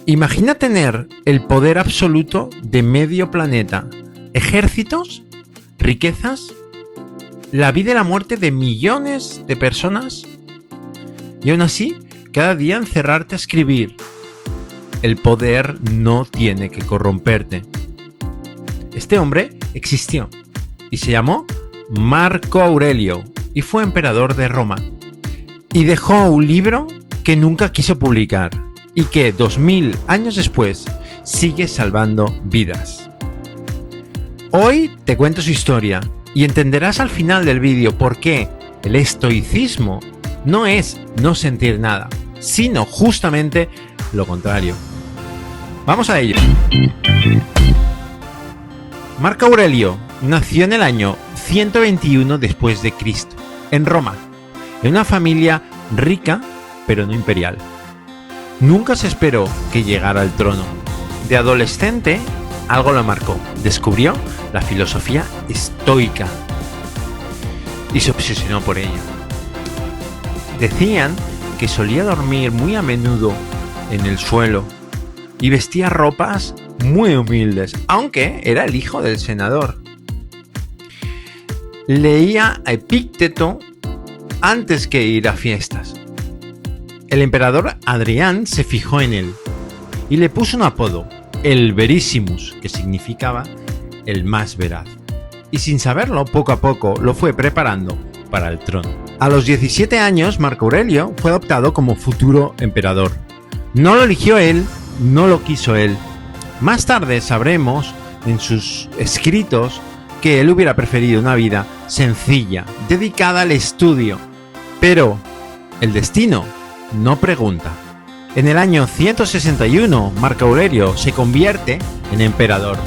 Imagina tener el poder absoluto de medio planeta, ejércitos, riquezas, la vida y la muerte de millones de personas y aún así cada día encerrarte a escribir. El poder no tiene que corromperte. Este hombre existió y se llamó Marco Aurelio y fue emperador de Roma. Y dejó un libro que nunca quiso publicar y que 2000 años después sigue salvando vidas. Hoy te cuento su historia y entenderás al final del vídeo por qué el estoicismo no es no sentir nada, sino justamente lo contrario. Vamos a ello. Marco Aurelio nació en el año 121 después de Cristo, en Roma, en una familia rica pero no imperial. Nunca se esperó que llegara al trono. De adolescente, algo lo marcó. Descubrió la filosofía estoica y se obsesionó por ella. Decían que solía dormir muy a menudo en el suelo y vestía ropas muy humildes, aunque era el hijo del senador. Leía a Epicteto antes que ir a fiestas. El emperador Adrián se fijó en él y le puso un apodo, el Verissimus, que significaba el más veraz. Y sin saberlo, poco a poco lo fue preparando para el trono. A los 17 años, Marco Aurelio fue adoptado como futuro emperador. No lo eligió él, no lo quiso él. Más tarde sabremos en sus escritos que él hubiera preferido una vida sencilla, dedicada al estudio. Pero el destino no pregunta. En el año 161, Marco Aurelio se convierte en emperador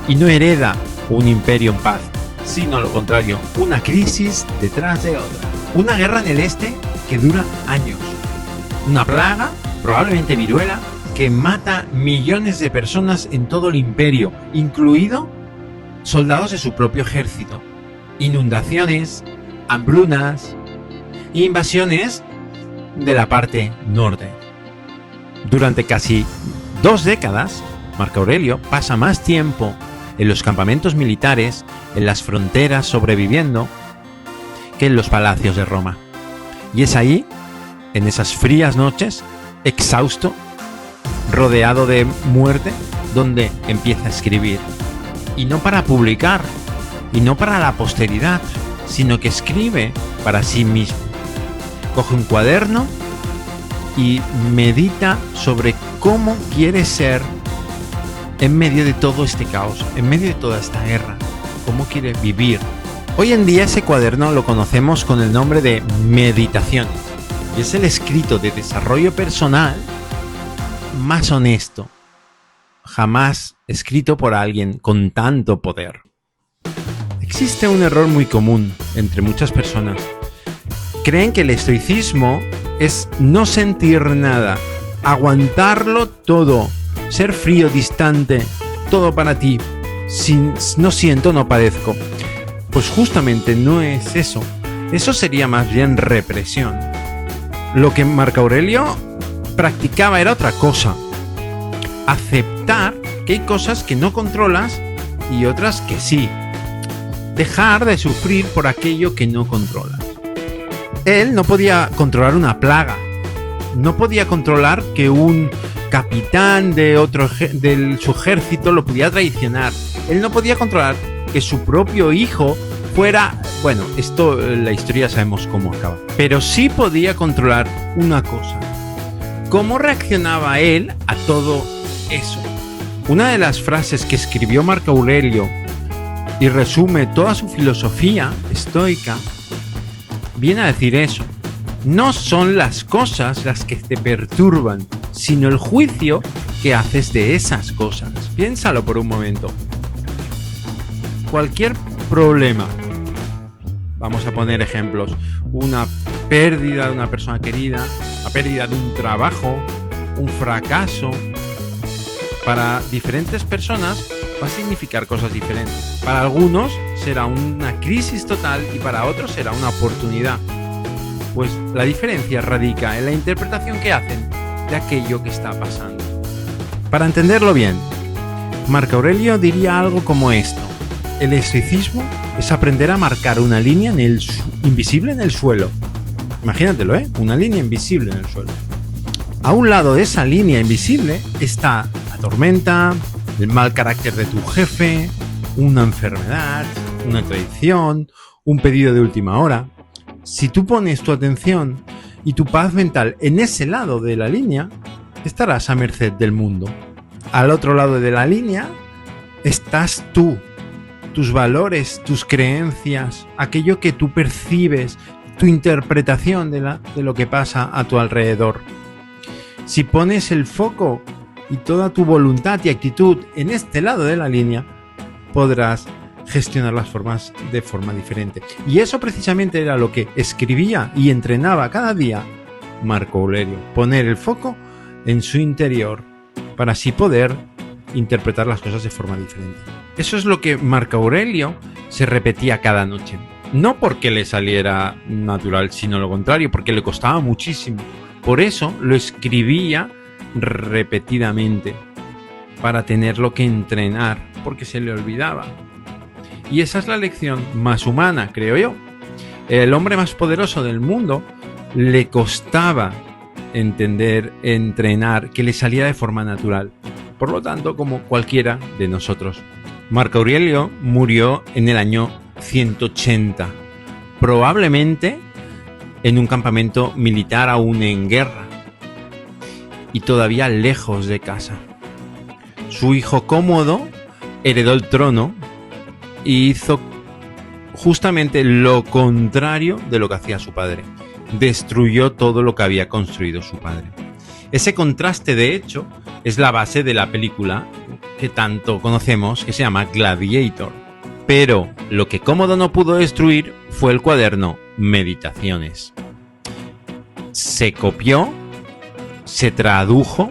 y no hereda un imperio en paz, sino lo contrario, una crisis detrás de otra. Una guerra en el este que dura años. Una plaga, probablemente viruela, que mata millones de personas en todo el imperio, incluido soldados de su propio ejército. Inundaciones, hambrunas, invasiones de la parte norte. Durante casi 2 décadas, Marco Aurelio pasa más tiempo en los campamentos militares, en las fronteras sobreviviendo, que en los palacios de Roma. Y es ahí, en esas frías noches, exhausto, rodeado de muerte, donde empieza a escribir. Y no para publicar, y no para la posteridad, sino que escribe para sí mismo. Coge un cuaderno y medita sobre cómo quiere ser en medio de todo este caos, en medio de toda esta guerra, cómo quiere vivir. Hoy en día ese cuaderno lo conocemos con el nombre de Meditaciones y es el escrito de desarrollo personal más honesto jamás escrito por alguien con tanto poder. Existe un error muy común entre muchas personas. Creen que el estoicismo es no sentir nada, aguantarlo todo, ser frío, distante, todo para ti. Si no siento, no padezco. Pues justamente no es eso. Eso sería más bien represión. Lo que Marco Aurelio practicaba era otra cosa. Aceptar que hay cosas que no controlas y otras que sí. Dejar de sufrir por aquello que no controlas. Él no podía controlar una plaga. No podía controlar que un capitán de su ejército lo pudiera traicionar. Él no podía controlar que su propio hijo fuera... Bueno, esto, la historia sabemos cómo acaba. Pero sí podía controlar una cosa. ¿Cómo reaccionaba él a todo eso? Una de las frases que escribió Marco Aurelio y resume toda su filosofía estoica viene a decir eso. No son las cosas las que te perturban, sino el juicio que haces de esas cosas. Piénsalo por un momento. Cualquier problema, vamos a poner ejemplos, una pérdida de una persona querida, la pérdida de un trabajo, un fracaso, para diferentes personas va a significar cosas diferentes. Para algunos será una crisis total y para otros será una oportunidad. Pues la diferencia radica en la interpretación que hacen de aquello que está pasando. Para entenderlo bien, Marco Aurelio diría algo como esto: el estoicismo es aprender a marcar una línea invisible en el suelo. Imagínatelo, una línea invisible en el suelo. A un lado de esa línea invisible está la tormenta, el mal carácter de tu jefe, una enfermedad, una traición, un pedido de última hora. Si tú pones tu atención y tu paz mental en ese lado de la línea, estarás a merced del mundo. Al otro lado de la línea estás tú, tus valores, tus creencias, aquello que tú percibes, tu interpretación de lo que pasa a tu alrededor. Si pones el foco y toda tu voluntad y actitud en este lado de la línea, podrás gestionar las formas de forma diferente. Y eso precisamente era lo que escribía y entrenaba cada día Marco Aurelio: poner el foco en su interior para así poder interpretar las cosas de forma diferente. Eso es lo que Marco Aurelio se repetía cada noche. No porque le saliera natural, sino lo contrario, porque le costaba muchísimo. Por eso lo escribía repetidamente, para tenerlo que entrenar, porque se le olvidaba. Y esa es la lección más humana, creo yo. El hombre más poderoso del mundo le costaba entender, entrenar, que le saliera de forma natural. Por lo tanto, como cualquiera de nosotros. Marco Aurelio murió en el año 180, probablemente en un campamento militar aún en guerra y todavía lejos de casa. Su hijo Cómodo heredó el trono y hizo justamente lo contrario de lo que hacía su padre. Destruyó todo lo que había construido su padre. Ese contraste, de hecho, es la base de la película que tanto conocemos, que se llama Gladiator. Pero lo que Cómodo no pudo destruir fue el cuaderno Meditaciones. Se copió, se tradujo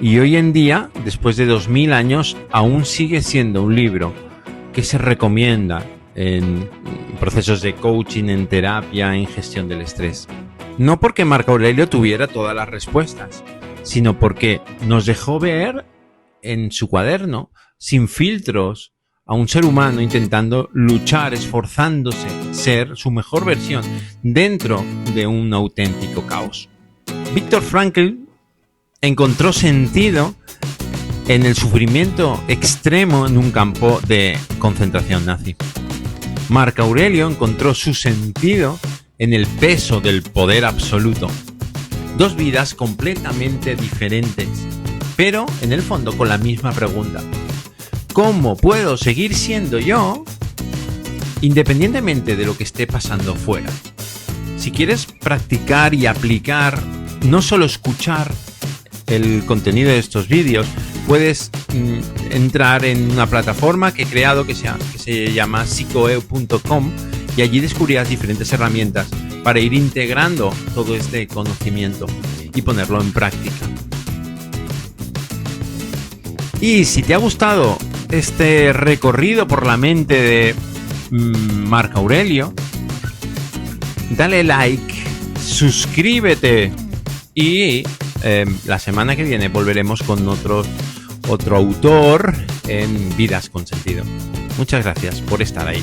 y hoy en día, después de 2000 años, aún sigue siendo un libro que se recomienda en procesos de coaching, en terapia, en gestión del estrés. No porque Marco Aurelio tuviera todas las respuestas, sino porque nos dejó ver en su cuaderno, sin filtros, a un ser humano intentando luchar, esforzándose, ser su mejor versión dentro de un auténtico caos. Viktor Frankl encontró sentido en el sufrimiento extremo en un campo de concentración nazi. Marco Aurelio encontró su sentido en el peso del poder absoluto. Dos vidas completamente diferentes, pero en el fondo con la misma pregunta: ¿cómo puedo seguir siendo yo independientemente de lo que esté pasando fuera? Si quieres practicar y aplicar, no solo escuchar el contenido de estos vídeos, puedes entrar en una plataforma que he creado que se llama psicoeu.com, y allí descubrirás diferentes herramientas para ir integrando todo este conocimiento y ponerlo en práctica. Y si te ha gustado este recorrido por la mente de Marco Aurelio, dale like, suscríbete y la semana que viene volveremos con otro autor en Vidas con Sentido. Muchas gracias por estar ahí.